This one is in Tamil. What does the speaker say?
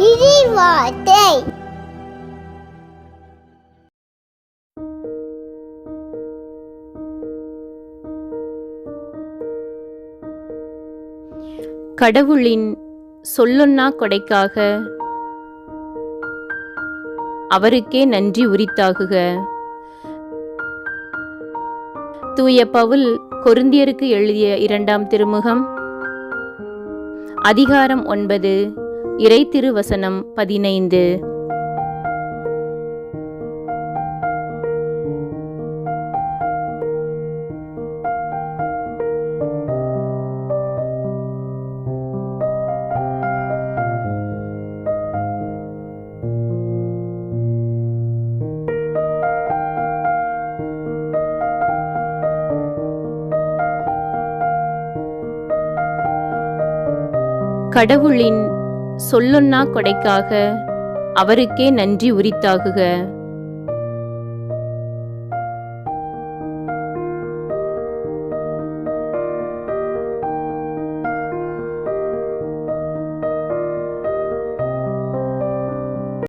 இறைவார்த்தை. கடவுளின் சொல்லொன்னா கொடைக்காக அவருக்கே நன்றி உரித்தாகுக. தூய பவுல் கொரிந்தியருக்கு எழுதிய 2ஆம் திருமுகம் அதிகாரம் 9 இறை திருவசனம் 15. கடவுளின் சொல்லொன்னா கொடைக்காக அவருக்கே நன்றி உரித்தாகுக.